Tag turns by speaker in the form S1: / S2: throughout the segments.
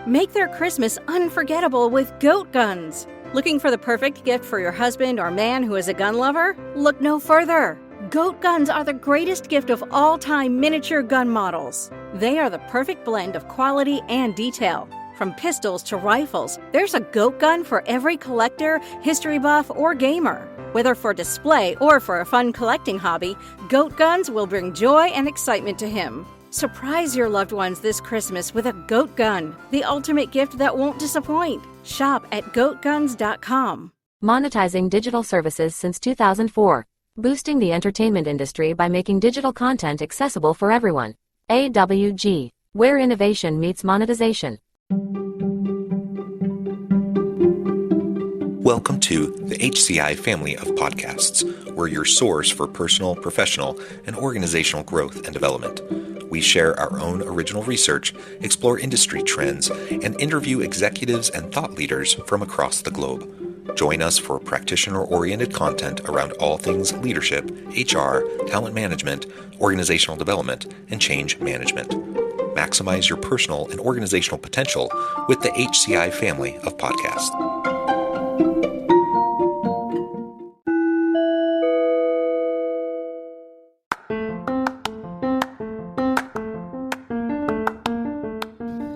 S1: Make their Christmas unforgettable with goat guns. Looking for the perfect gift for your husband or man who is a gun lover? Look no further. Goat guns are the greatest gift of all time miniature gun models. They are the perfect blend of quality and detail. From pistols to rifles, there's a goat gun for every collector, history buff, or gamer. Whether for display or for a fun collecting hobby, goat guns will bring joy and excitement to him. Surprise your loved ones this Christmas with a goat gun, the ultimate gift that won't disappoint. Shop at goatguns.com.
S2: Monetizing digital services since 2004. Boosting the entertainment industry by making digital content accessible for everyone. AWG, where innovation meets monetization.
S3: Welcome to the HCI family of podcasts. We're your source for personal, professional, and organizational growth and development. We share our own original research, explore industry trends, and interview executives and thought leaders from across the globe. Join us for practitioner-oriented content around all things leadership, HR, talent management, organizational development, and change management. Maximize your personal and organizational potential with the HCI family of podcasts.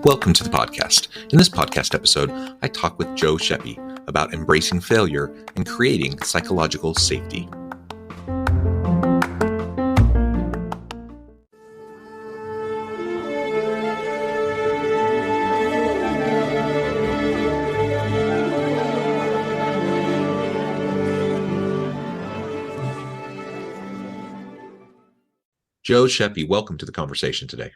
S3: Welcome to the podcast. In this podcast episode, I talk with Joe Schaeppi about embracing failure and creating psychological safety. Joe Schaeppi, welcome to the conversation today.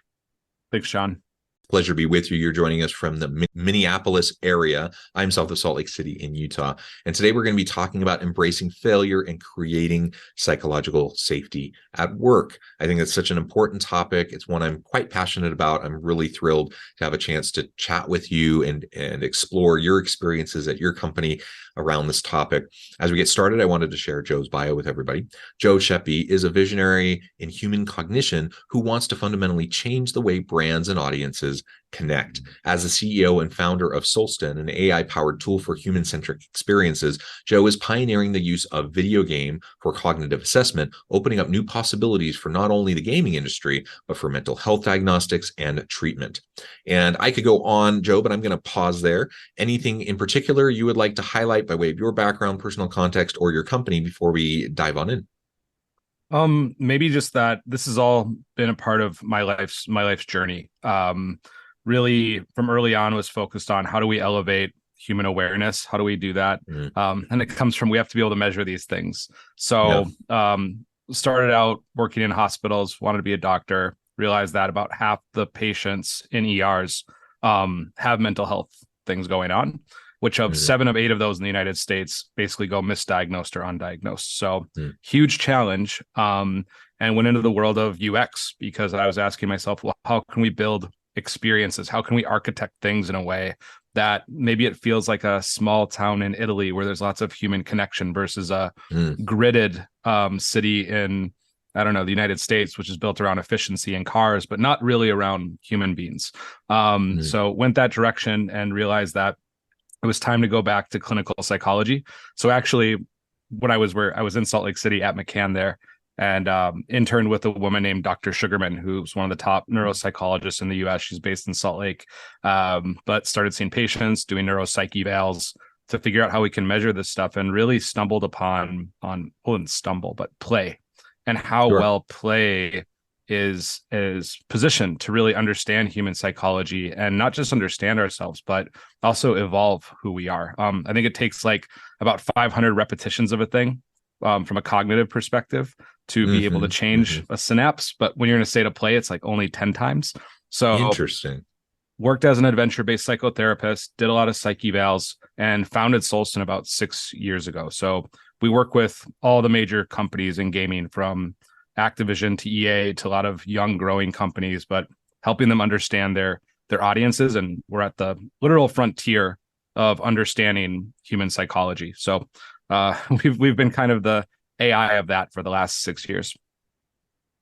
S4: Thanks, Sean.
S3: Pleasure to be with you. You're joining us from the Minneapolis area. I'm south of Salt Lake City in Utah. And today we're going to be talking about embracing failure and creating psychological safety at work. I think that's such an important topic. It's one I'm quite passionate about. I'm really thrilled to have a chance to chat with you and explore your experiences at your company around this topic. As we get started, I wanted to share Joe's bio with everybody. Joe Schaeppi is a visionary in human cognition who wants to fundamentally change the way brands and audiences connect. As the CEO and founder of Solstin, an AI-powered tool for human-centric experiences, Joe is pioneering the use of video game for cognitive assessment, opening up new possibilities for not only the gaming industry, but for mental health diagnostics and treatment. And I could go on, Joe, but I'm going to pause there. Anything in particular you would like to highlight by way of your background, personal context, or your company before we dive on in?
S4: Maybe just that this has all been a part of my life's journey. Really from early on was focused on how do we elevate human awareness? How do we do that? And it comes from, we have to be able to measure these things. So, started out working in hospitals, wanted to be a doctor, realized that about half the patients in ERs, have mental health things going on, which of 7 of 8 of those in the United States basically go misdiagnosed or undiagnosed. So huge challenge. And went into the world of UX because I was asking myself, well, how can we build experiences? How can we architect things in a way that maybe it feels like a small town in Italy where there's lots of human connection versus a gridded city in, I don't know, the United States, which is built around efficiency and cars, but not really around human beings. So went that direction and realized that it was time to go back to clinical psychology. So actually, when I was in Salt Lake City at McCann there, and interned with a woman named Dr. Sugarman, who's one of the top neuropsychologists in the US. She's based in Salt Lake, but started seeing patients, doing neuropsych evals to figure out how we can measure this stuff, and really stumbled upon play and how well play is positioned to really understand human psychology and not just understand ourselves, but also evolve who we are. I think it takes like about 500 repetitions of a thing from a cognitive perspective to be able to change a synapse. But when you're in a state of play, it's like only 10 times. So
S3: interesting.
S4: Worked as an adventure-based psychotherapist, did a lot of psych evals, and founded Solstin about 6 years ago. So we work with all the major companies in gaming, from Activision to EA to a lot of young growing companies, but helping them understand their audiences. And we're at the literal frontier of understanding human psychology. So we've been kind of the AI of that for the last 6 years.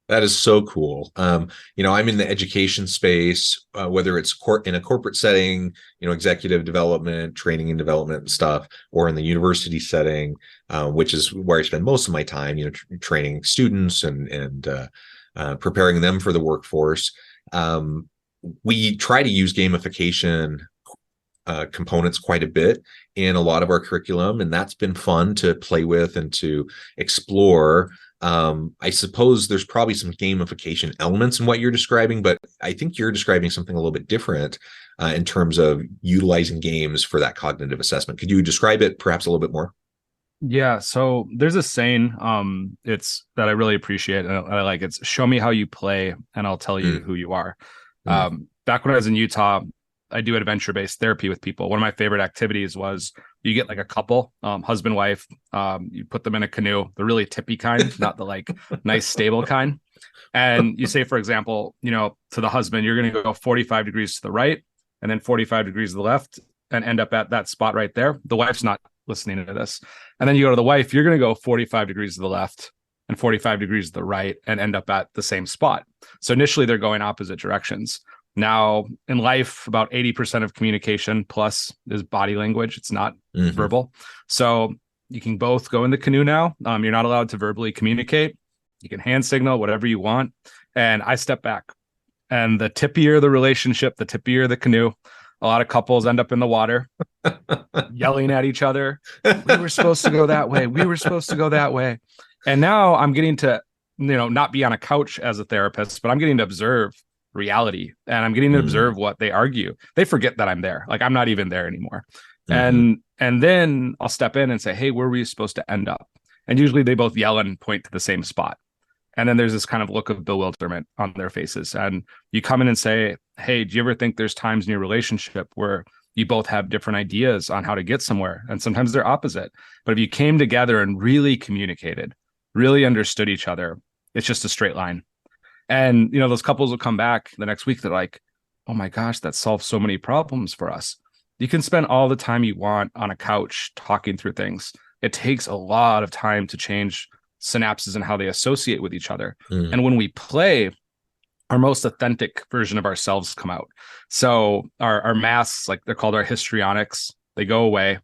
S3: That is so cool. I'm in the education space, whether it's in a corporate setting, executive development, training and development stuff, or in the university setting, which is where I spend most of my time, training students and preparing them for the workforce. We try to use gamification components quite a bit in a lot of our curriculum, and that's been fun to play with and to explore. I suppose there's probably some gamification elements in what you're describing, but I think you're describing something a little bit different in terms of utilizing games for that cognitive assessment. Could you describe it perhaps a little bit more?
S4: Yeah, so there's a saying it's that I really appreciate and I like. It's show me how you play and I'll tell you who you are. Back when I was in Utah, I do adventure-based therapy with people. One of my favorite activities was you get like a couple, husband, wife, you put them in a canoe, the really tippy kind, not the like nice stable kind. And you say, for example, to the husband, you're going to go 45 degrees to the right and then 45 degrees to the left and end up at that spot right there. The wife's not listening to this. And then you go to the wife, you're going to go 45 degrees to the left and 45 degrees to the right and end up at the same spot. So initially they're going opposite directions. Now, in life, about 80% of communication plus is body language. It's not verbal. So you can both go in the canoe now. You're not allowed to verbally communicate. You can hand signal whatever you want. And I step back. And the tippier the relationship, the tippier the canoe. A lot of couples end up in the water yelling at each other. We were supposed to go that way. We were supposed to go that way. And now I'm getting to, not be on a couch as a therapist, but I'm getting to observe reality and I'm getting to observe what they argue. They forget that I'm there. Like I'm not even there anymore. And then I'll step in and say, hey, where were you supposed to end up? And usually they both yell and point to the same spot. And then there's this kind of look of bewilderment on their faces. And you come in and say, hey, do you ever think there's times in your relationship where you both have different ideas on how to get somewhere? And sometimes they're opposite. But if you came together and really communicated, really understood each other, it's just a straight line. And, those couples will come back the next week. They're like, oh my gosh, that solves so many problems for us. You can spend all the time you want on a couch talking through things. It takes a lot of time to change synapses and how they associate with each other. And when we play, our most authentic version of ourselves come out. So our masks, like they're called our histrionics, they go away.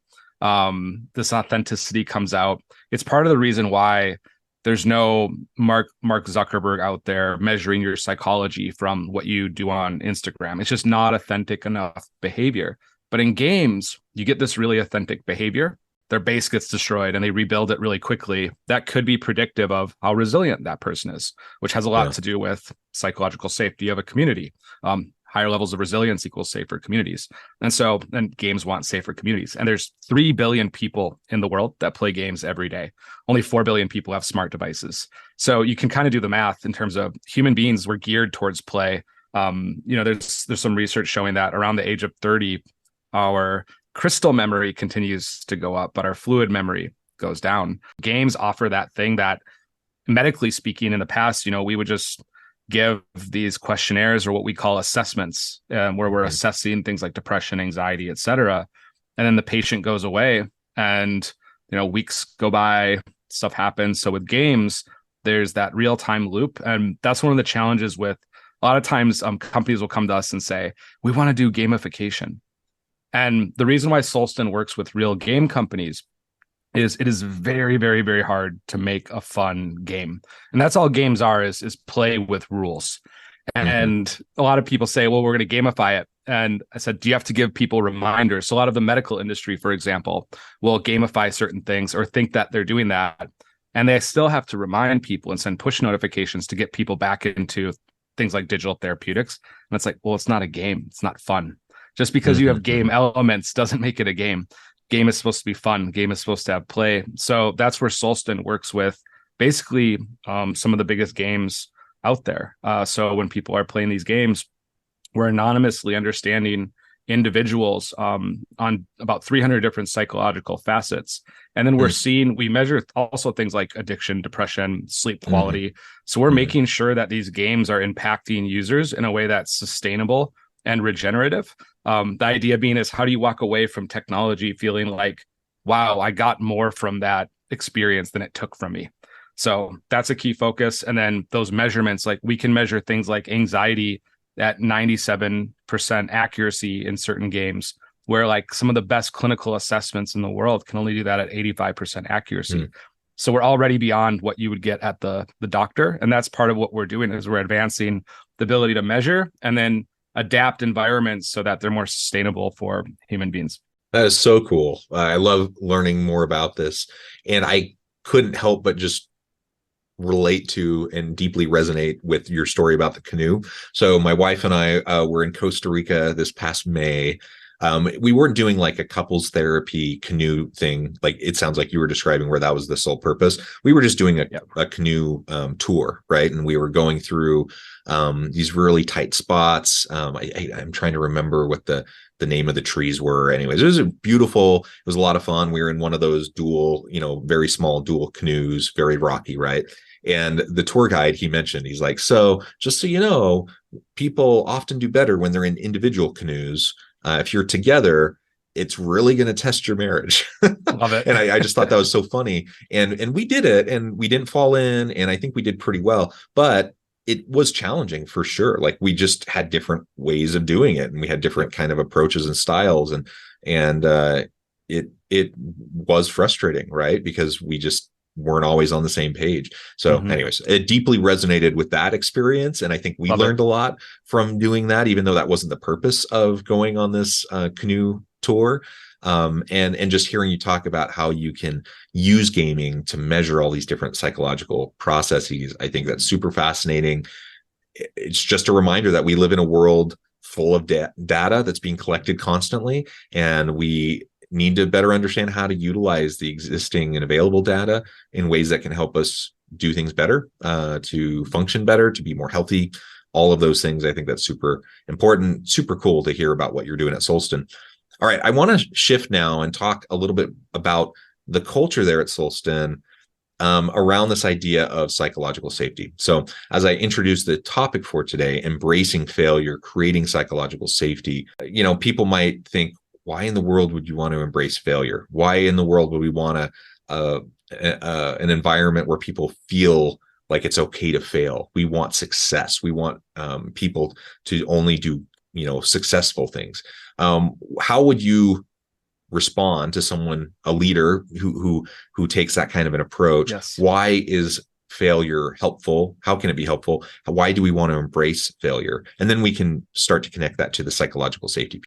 S4: This authenticity comes out. It's part of the reason why there's no Mark Zuckerberg out there measuring your psychology from what you do on Instagram. It's just not authentic enough behavior. But in games, you get this really authentic behavior. Their base gets destroyed and they rebuild it really quickly. That could be predictive of how resilient that person is, which has a lot to do with psychological safety of a community. Higher levels of resilience equals safer communities. And games want safer communities. And there's 3 billion people in the world that play games every day. Only 4 billion people have smart devices. So you can kind of do the math in terms of human beings were geared towards play. There's some research showing that around the age of 30, our crystal memory continues to go up, but our fluid memory goes down. Games offer that thing that, medically speaking, in the past, we would just give these questionnaires or what we call assessments, where we're assessing things like depression, anxiety, etc. And then the patient goes away and, weeks go by, stuff happens. So with games, there's that real-time loop. And that's one of the challenges with a lot of times companies will come to us and say, we want to do gamification. And the reason why Solston works with real game companies is it is very, very, very hard to make a fun game. And that's all games are is play with rules. And a lot of people say, well, we're going to gamify it. And I said, do you have to give people reminders? So a lot of the medical industry, for example, will gamify certain things or think that they're doing that. And they still have to remind people and send push notifications to get people back into things like digital therapeutics. And it's like, well, it's not a game. It's not fun. Just because you have game elements doesn't make it a game. Game is supposed to be fun. Game is supposed to have play. So that's where Solston works with basically some of the biggest games out there. So when people are playing these games, we're anonymously understanding individuals on about 300 different psychological facets. And then we measure also things like addiction, depression, sleep quality. So we're making sure that these games are impacting users in a way that's sustainable and regenerative. The idea being is, how do you walk away from technology feeling like, wow, I got more from that experience than it took from me? So that's a key focus. And then those measurements, like we can measure things like anxiety at 97% accuracy in certain games, where like some of the best clinical assessments in the world can only do that at 85% accuracy. So we're already beyond what you would get at the doctor. And that's part of what we're doing is we're advancing the ability to measure and then adapt environments so that they're more sustainable for human beings.
S3: That is so cool. I love learning more about this. And I couldn't help but just relate to and deeply resonate with your story about the canoe. So my wife and I were in Costa Rica this past May. We weren't doing like a couples therapy canoe thing. Like it sounds like you were describing where that was the sole purpose. We were just doing a canoe tour, right? And we were going through these really tight spots. I'm trying to remember what the name of the trees were. Anyways, it was beautiful. It was a lot of fun. We were in one of those dual, very small dual canoes, very rocky, right? And the tour guide, he mentioned, he's like, so just so you know, people often do better when they're in individual canoes. If you're together, it's really going to test your marriage.
S4: Love it.
S3: And I just thought that was so funny. And we did it, and we didn't fall in, and I think we did pretty well, but it was challenging for sure. Like we just had different ways of doing it, and we had different kind of approaches and styles, and it was frustrating, right? Because we just weren't always on the same page. So anyways, it deeply resonated with that experience. And I think we learned a lot from doing that, even though that wasn't the purpose of going on this canoe tour. And just hearing you talk about how you can use gaming to measure all these different psychological processes, I think that's super fascinating. It's just a reminder that we live in a world full of data that's being collected constantly, and we need to better understand how to utilize the existing and available data in ways that can help us do things better, to function better, to be more healthy, all of those things. I think that's super important, super cool to hear about what you're doing at Solston. All right, I want to shift now and talk a little bit about the culture there at Solston around this idea of psychological safety. So as I introduced the topic for today, embracing failure, creating psychological safety, people might think, why in the world would you want to embrace failure? Why in the world would we want an environment where people feel like it's okay to fail? We want success. We want people to only do successful things. How would you respond to someone, a leader who takes that kind of an approach?
S4: Yes.
S3: Why is failure helpful? How can it be helpful? Why do we want to embrace failure? And then we can start to connect that to the psychological safety.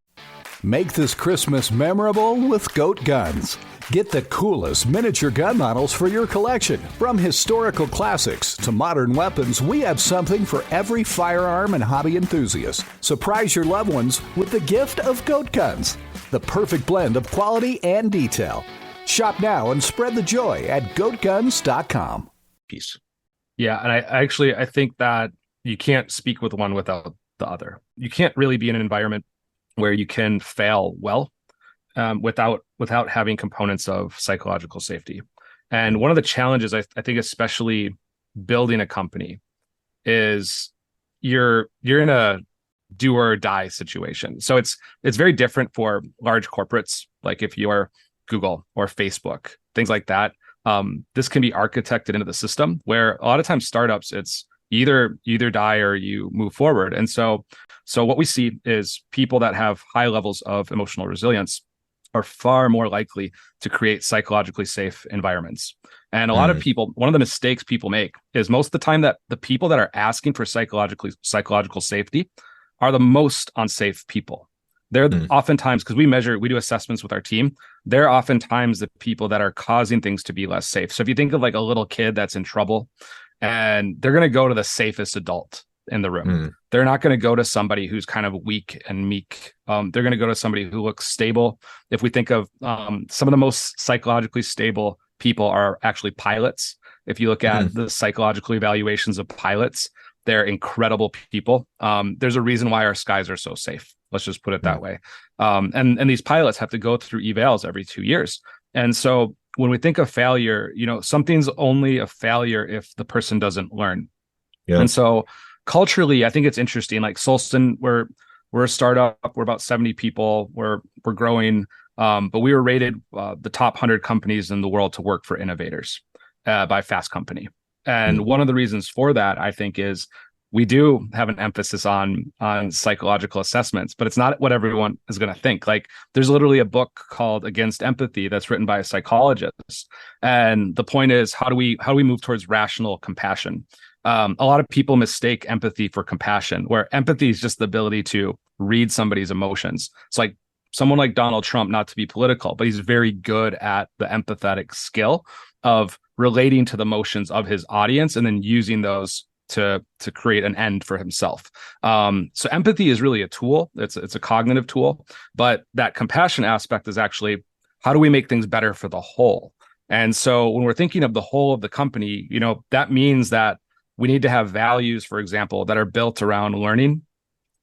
S5: Make this Christmas memorable with Goat Guns. Get the coolest miniature gun models for your collection. From historical classics to modern weapons, we have something for every firearm and hobby enthusiast. Surprise your loved ones with the gift of Goat Guns, the perfect blend of quality and detail. Shop now and spread the joy at goatguns.com.
S3: Peace.
S4: Yeah, and I think that you can't speak with one without the other. You can't really be in an environment where you can fail well without having components of psychological safety. And one of the challenges I think, especially building a company, is you're in a do or die situation. So it's very different for large corporates, like if you are Google or Facebook, things like that. This can be architected into the system, where a lot of times startups, it's you either die or you move forward. And so what we see is people that have high levels of emotional resilience are far more likely to create psychologically safe environments. And a lot of people, one of the mistakes people make is most of the time that the people that are asking for psychological safety are the most unsafe people. They're oftentimes, because we do assessments with our team, they're oftentimes the people that are causing things to be less safe. So if you think of like a little kid that's in trouble, and they're going to go to the safest adult in the room. They're not going to go to somebody who's kind of weak and meek. They're going to go to somebody who looks stable. If we think of some of the most psychologically stable people are actually pilots. If you look at the psychological evaluations of pilots, they're incredible people. There's a reason why our skies are so safe. Let's just put it that way. And these pilots have to go through evals every 2 years. And so when we think of failure, something's only a failure if the person doesn't learn. Yeah. And so culturally, I think it's interesting. Like Solston, we're a startup. We're about 70 people. We're growing, but we were rated the top 100 companies in the world to work for innovators. by Fast Company. And one of the reasons for that, I think, is we do have an emphasis on psychological assessments, but it's not what everyone is going to think. Like, there's literally a book called Against Empathy that's written by a psychologist, and the point is, how do we move towards rational compassion? A lot of people mistake empathy for compassion, where empathy is just the ability to read somebody's emotions. It's like someone like Donald Trump, not to be political, but he's very good at the empathetic skill of relating to the emotions of his audience and then using those to create an end for himself. So empathy is really a tool. It's a cognitive tool, but that compassion aspect is actually, how do we make things better for the whole? And so when we're thinking of the whole of the company, that means that we need to have values, for example, that are built around learning.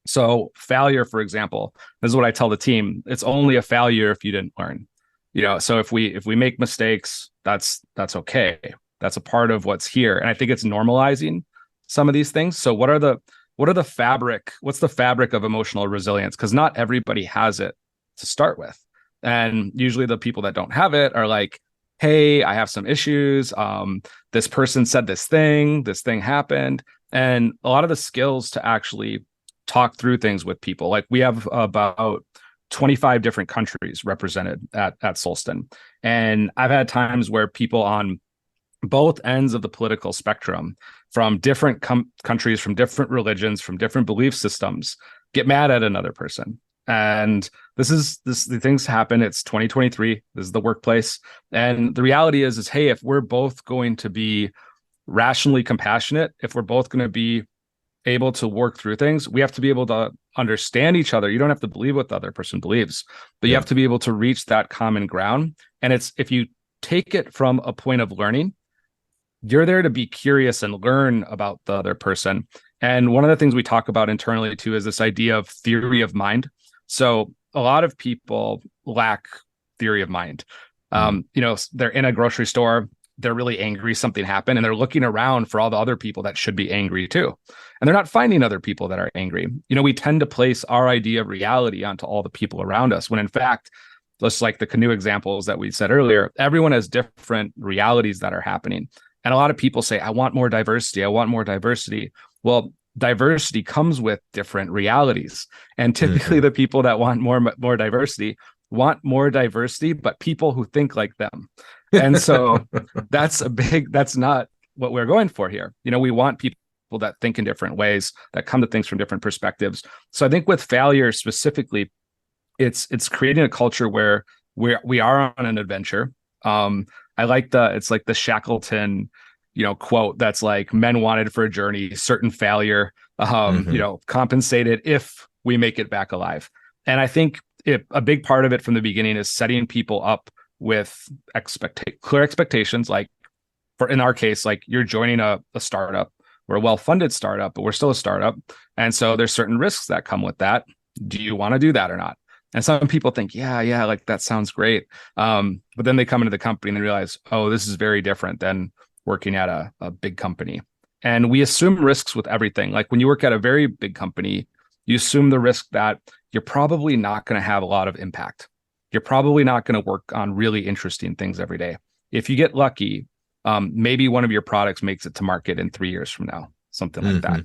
S4: So failure, for example, this is what I tell the team: it's only a failure if you didn't learn. So if we make mistakes, that's okay. That's a part of what's here. And I think it's normalizing some of these things. So what's the fabric of emotional resilience? Because not everybody has it to start with. And usually the people that don't have it are like, hey, I have some issues. This person said this thing happened. And a lot of the skills to actually talk through things with people, like we have about 25 different countries represented at Solston. And I've had times where people on both ends of the political spectrum, from different countries, from different religions, from different belief systems, get mad at another person. And the things happen. It's 2023. This is the workplace. And the reality is, hey, if we're both going to be rationally compassionate, if we're both going to be able to work through things, we have to be able to understand each other. You don't have to believe what the other person believes, but you have to be able to reach that common ground. And it's, if you take it from a point of learning, you're there to be curious and learn about the other person. And one of the things we talk about internally too is this idea of theory of mind. So a lot of people lack theory of mind. They're in a grocery store, they're really angry, something happened, and they're looking around for all the other people that should be angry too. And they're not finding other people that are angry. We tend to place our idea of reality onto all the people around us, when in fact, just like the canoe examples that we said earlier, everyone has different realities that are happening. And a lot of people say, I want more diversity. I want more diversity. Well, diversity comes with different realities. And typically the people that want more diversity want more diversity, but people who think like them. And so that's not what we're going for here. We want people that think in different ways, that come to things from different perspectives. So I think with failure specifically, it's creating a culture where we are on an adventure. I like it's like the Shackleton, quote that's like, men wanted for a journey, certain failure, compensated if we make it back alive. And I think a big part of it from the beginning is setting people up with clear expectations. Like in our case, like you're joining a startup. We're a well-funded startup, but we're still a startup. And so there's certain risks that come with that. Do you want to do that or not? And some people think, yeah, like that sounds great. But then they come into the company and they realize, oh, this is very different than working at a big company. And we assume risks with everything. Like when you work at a very big company, you assume the risk that you're probably not going to have a lot of impact. You're probably not going to work on really interesting things every day. If you get lucky, maybe one of your products makes it to market in 3 years from now, something like that.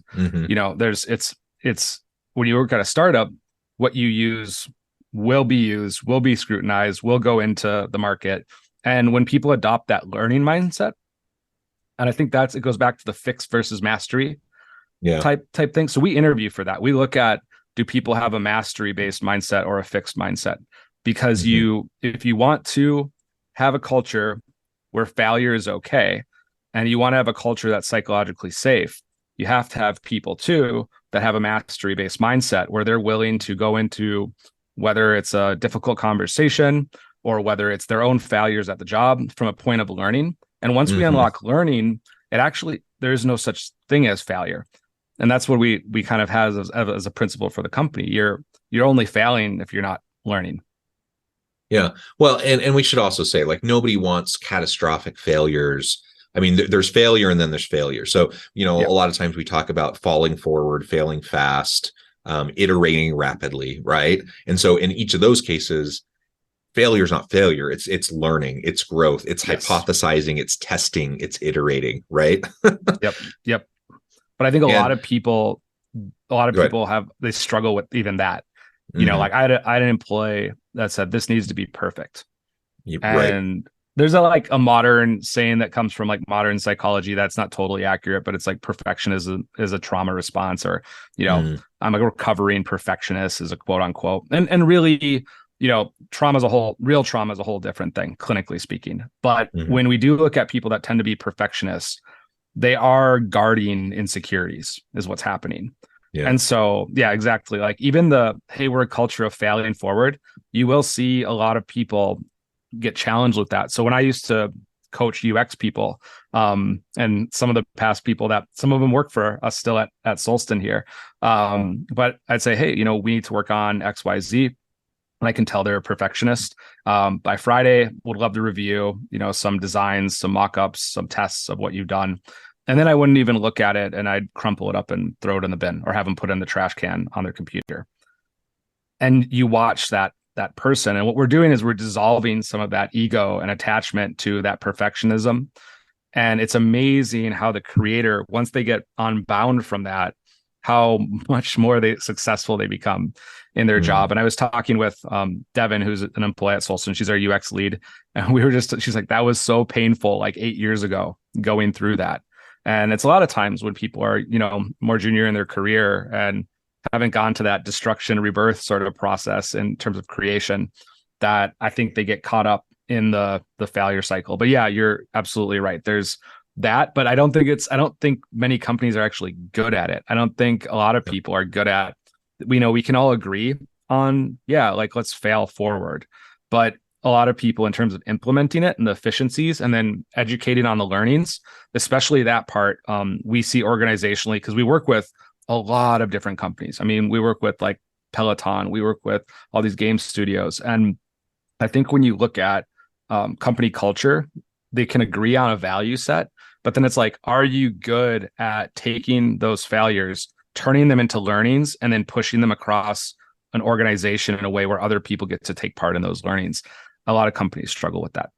S4: It's when you work at a startup, what you use will be scrutinized, will go into the market. And when people adopt that learning mindset, and I think it goes back to the fix versus mastery type thing. So we interview for that. We look at, do people have a mastery based mindset or a fixed mindset? Because if you want to have a culture where failure is okay, and you want to have a culture that's psychologically safe, you have to have people too that have a mastery based mindset where they're willing to go into, whether it's a difficult conversation or whether it's their own failures at the job, from a point of learning. And once we unlock learning, there's no such thing as failure. And that's what we kind of have as a principle for the company. You're only failing if you're not learning.
S3: Yeah. Well, and we should also say, like, nobody wants catastrophic failures. I mean, there's failure and then there's failure. So, a lot of times we talk about falling forward, failing fast, iterating rapidly, right? And so in each of those cases, failure is not failure. It's learning, it's growth, it's
S4: Yes.
S3: hypothesizing, it's testing, it's iterating, right?
S4: Yep. But I think a
S3: And
S4: lot of people
S3: go ahead.
S4: they struggle with even that.
S3: Mhm.
S4: Like I had an employee that said this needs to be perfect.
S3: Right.
S4: And there's a modern saying that comes from like modern psychology that's not totally accurate, but it's like perfectionism is a trauma response, or
S3: Mm.
S4: I'm a recovering perfectionist is a quote unquote. And really, real trauma is a whole different thing, clinically speaking. But
S3: Mhm.
S4: when we do look at people that tend to be perfectionists, they are guarding insecurities, is what's happening.
S3: Yeah.
S4: And so, yeah, exactly. Like even the Hayward culture of failing forward, you will see a lot of people get challenged with that. So when I used to coach UX people, and some of the past people that some of them work for us still at Solston here. But I'd say, hey, we need to work on XYZ. And I can tell they're a perfectionist. By Friday, would love to review, some designs, some mock-ups, some tests of what you've done. And then I wouldn't even look at it, and I'd crumple it up and throw it in the bin or have them put in the trash can on their computer. And you watch that person, and what we're doing is we're dissolving some of that ego and attachment to that perfectionism. And it's amazing how the creator, once they get unbound from that, how much more successful they become in their job. And I was talking with Devin, who's an employee at Solston. She's our UX lead. And she's like, that was so painful like 8 years ago going through that. And it's a lot of times when people are, more junior in their career and haven't gone to that destruction rebirth sort of process in terms of creation, that I think they get caught up in the failure cycle. But yeah, you're absolutely right. There's that, but I don't think many companies are actually good at it. I don't think a lot of people are good at, we can all agree on, yeah, like let's fail forward. But a lot of people in terms of implementing it and the efficiencies and then educating on the learnings, especially that part, we see organizationally, because we work with a lot of different companies. I mean, we work with like Peloton, we work with all these game studios. And I think when you look at company culture, they can agree on a value set, but then it's like, are you good at taking those failures, turning them into learnings, and then pushing them across an organization in a way where other people get to take part in those learnings? A lot of companies struggle with that.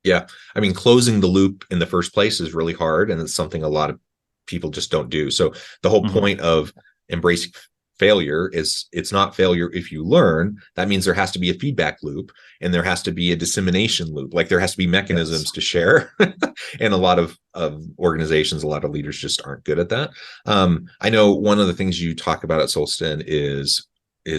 S3: Yeah. I mean, closing the loop in the first place is really hard, and it's something a lot of people just don't do. So the whole point of embracing failure is it's not failure if you learn. That means there has to be a feedback loop, and there has to be a dissemination loop. Like there has to be mechanisms to share. And a lot of organizations, a lot of leaders just aren't good at that. I know one of the things you talk about at Solston is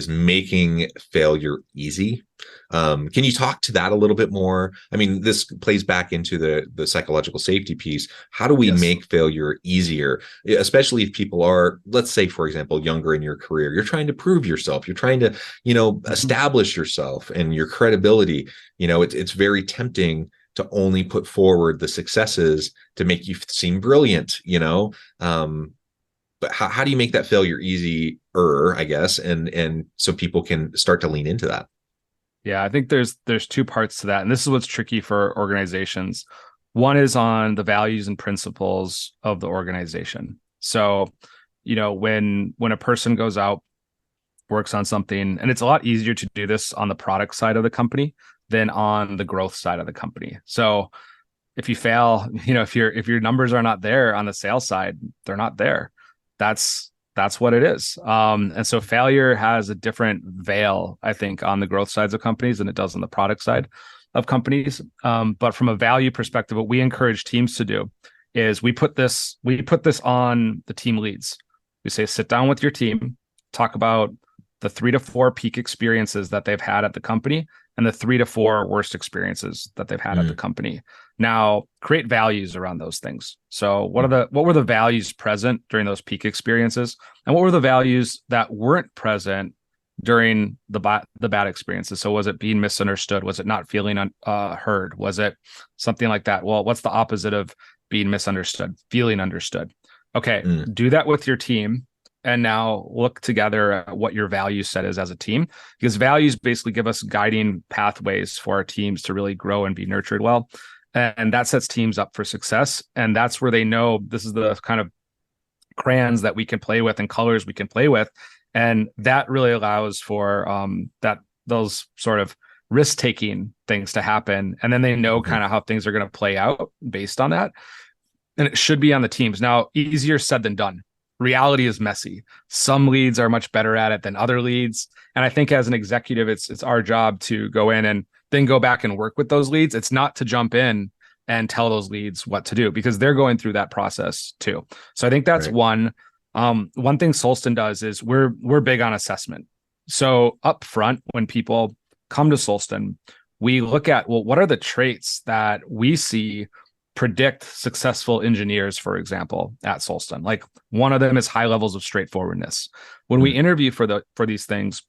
S3: making failure easy. Can you talk to that a little bit more? I mean, this plays back into the psychological safety piece. How do we make failure easier, especially if people are, let's say, for example, younger in your career, you're trying to prove yourself, you're trying to, establish yourself and your credibility. It's very tempting to only put forward the successes to make you seem brilliant, but how do you make that failure easier, I guess, and so people can start to lean into that?
S4: Yeah, I think there's two parts to that. And this is what's tricky for organizations. One is on the values and principles of the organization. So, when a person goes out, works on something, and it's a lot easier to do this on the product side of the company than on the growth side of the company. So if you fail, if your numbers are not there on the sales side, they're not there. That's what it is. And so failure has a different veil, I think, on the growth sides of companies than it does on the product side of companies. But from a value perspective, what we encourage teams to do is we put this on the team leads. We say, sit down with your team, talk about the 3 to 4 peak experiences that they've had at the company and the 3 to 4 worst experiences that they've had at the company. Now, create values around those things. So what were the values present during those peak experiences? And what were the values that weren't present during the bad experiences? So was it being misunderstood? Was it not feeling heard? Was it something like that? Well, what's the opposite of being misunderstood? Feeling understood. Okay, do that with your team. And now look together at what your value set is as a team, because values basically give us guiding pathways for our teams to really grow and be nurtured well. And that sets teams up for success. And that's where they know this is the kind of crayons that we can play with and colors we can play with. And that really allows for those sort of risk-taking things to happen. And then they know kind of how things are going to play out based on that. And it should be on the teams. Now, easier said than done. Reality is messy. Some leads are much better at it than other leads. And I think as an executive, it's our job to go in and then go back and work with those leads. It's not to jump in and tell those leads what to do, because they're going through that process too. So I think that's one. One thing Solston does is we're big on assessment. So up front, when people come to Solston, we look at, well, what are the traits that we see predict successful engineers, for example, at Solston? Like, one of them is high levels of straightforwardness. When we interview for these things,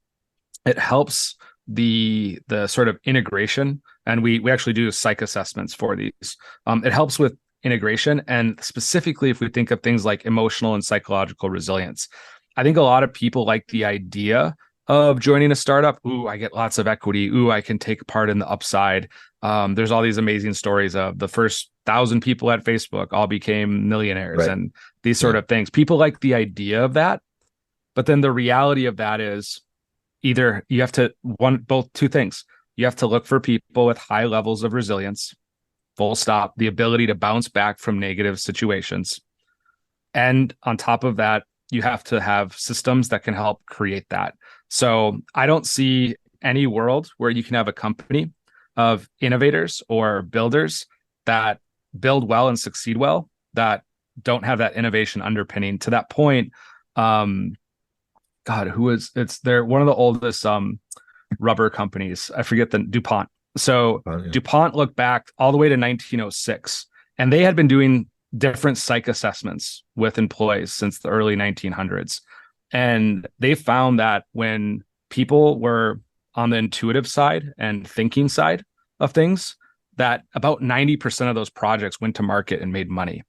S4: it helps the sort of integration, and we actually do psych assessments for these. It helps with integration, and specifically if we think of things like emotional and psychological resilience. I think a lot of people like the idea of joining a startup. Ooh, I get lots of equity. Ooh, I can take part in the upside. There's all these amazing stories of the first 1,000 people at Facebook all became millionaires, and these sort of things. People like the idea of that, but then the reality of that is either you have to two things. You have to look for people with high levels of resilience, full stop, the ability to bounce back from negative situations. And on top of that, you have to have systems that can help create that. So I don't see any world where you can have a company of innovators or builders that build well and succeed well that don't have that innovation underpinning. To that point, they're one of the oldest rubber companies. I forget the DuPont. So DuPont looked back all the way to 1906, and they had been doing different psych assessments with employees since the early 1900s. And they found that when people were on the intuitive side and thinking side of things, that about 90% of those projects went to market and made money.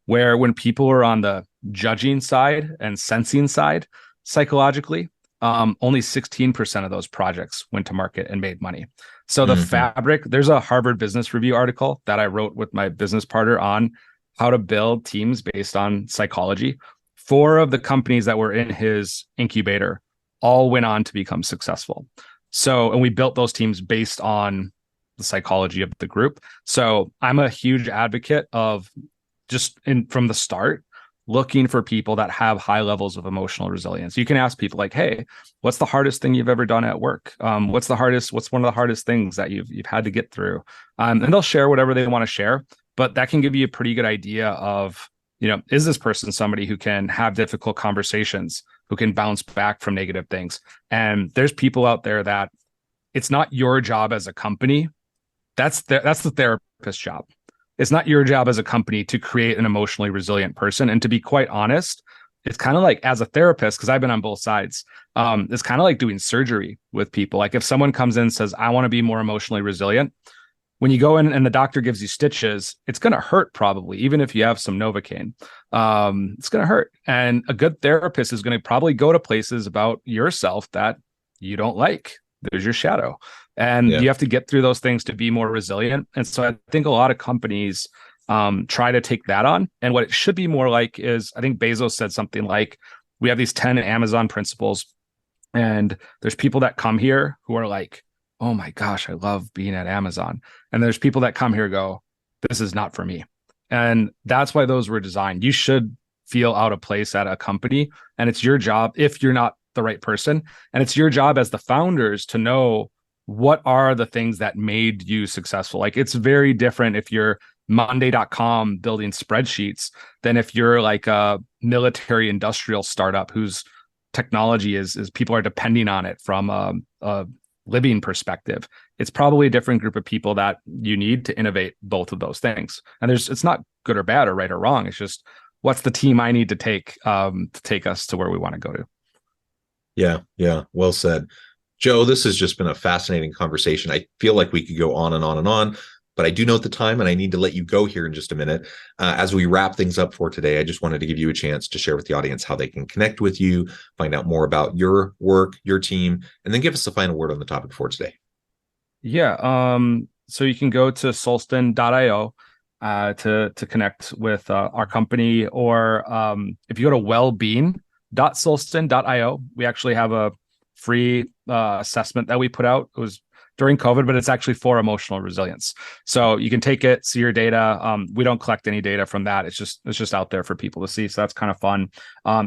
S4: Where when people were on the judging side and sensing side, psychologically, only 16% of those projects went to market and made money. So the fabric, there's a Harvard Business Review article that I wrote with my business partner on how to build teams based on psychology. 4 of the companies that were in his incubator all went on to become successful. So, and we built those teams based on the psychology of the group. So I'm a huge advocate of from the start, looking for people that have high levels of emotional resilience. You can ask people like, hey, what's the hardest thing you've ever done at work? What's one of the hardest things that you've had to get through? And they'll share whatever they want to share, but that can give you a pretty good idea of, is this person somebody who can have difficult conversations, who can bounce back from negative things? And there's people out there that it's not your job as a company. That's the therapist's job. It's not your job as a company to create an emotionally resilient person. And to be quite honest, it's kind of like, as a therapist, because I've been on both sides, it's kind of like doing surgery with people. Like if someone comes in and says, I want to be more emotionally resilient, when you go in and the doctor gives you stitches, it's going to hurt probably, even if you have some Novocaine. It's going to hurt. And a good therapist is going to probably go to places about yourself that you don't like. There's your shadow. And you have to get through those things to be more resilient. And so I think a lot of companies try to take that on. And what it should be more like is, I think Bezos said something like, we have these 10 Amazon principles, and there's people that come here who are like, oh my gosh, I love being at Amazon. And there's people that come here and go, this is not for me. And that's why those were designed. You should feel out of place at a company, and it's your job, if you're not the right person, and it's your job as the founders to know what are the things that made you successful. Like, it's very different if you're Monday.com building spreadsheets than if you're like a military industrial startup whose technology is people are depending on it from a living perspective. It's probably a different group of people that you need to innovate both of those things. And it's not good or bad or right or wrong. It's just, what's the team I need to take us to where we want to go to.
S3: Yeah. Well said. Joe, this has just been a fascinating conversation. I feel like we could go on and on and on, but I do note the time, and I need to let you go here in just a minute. As we wrap things up for today, I just wanted to give you a chance to share with the audience how they can connect with you, find out more about your work, your team, and then give us the final word on the topic for today.
S4: Yeah. So you can go to solston.io to connect with our company, or if you go to wellbeing.solston.io, we actually have a free assessment that we put out. It was during COVID, but it's actually for emotional resilience. So you can take it, see your data. We don't collect any data from that. It's just out there for people to see. So that's kind of fun.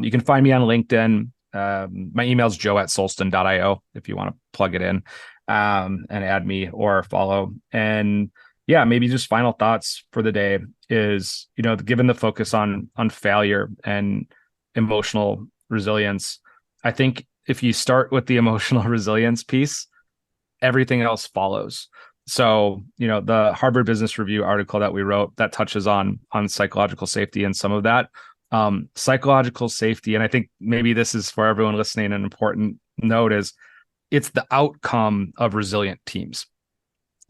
S4: You can find me on LinkedIn. My email is joe@solston.io if you want to plug it in and add me or follow. And yeah, maybe just final thoughts for the day is, given the focus on failure and emotional resilience, I think if you start with the emotional resilience piece, everything else follows. So, the Harvard Business Review article that we wrote that touches on psychological safety and some of that psychological safety. And I think maybe this is for everyone listening, an important note is it's the outcome of resilient teams.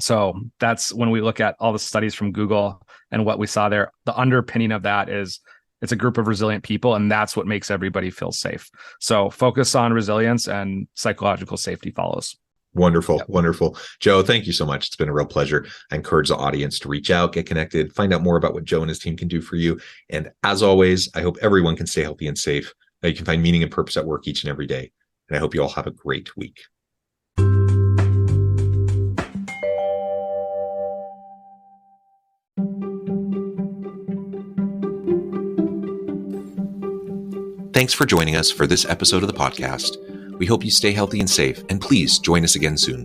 S4: So that's when we look at all the studies from Google and what we saw there, the underpinning of that is it's a group of resilient people, and that's what makes everybody feel safe. So focus on resilience and psychological safety follows.
S3: Wonderful.
S4: Yep.
S3: Wonderful. Joe, thank you so much. It's been a real pleasure. I encourage the audience to reach out, get connected, find out more about what Joe and his team can do for you. And as always, I hope everyone can stay healthy and safe. That you can find meaning and purpose at work each and every day. And I hope you all have a great week. Thanks for joining us for this episode of the podcast. We hope you stay healthy and safe, and please join us again soon.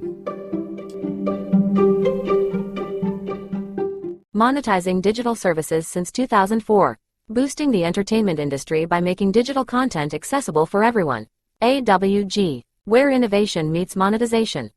S2: Monetizing digital services since 2004. Boosting the entertainment industry by making digital content accessible for everyone. AWG, where innovation meets monetization.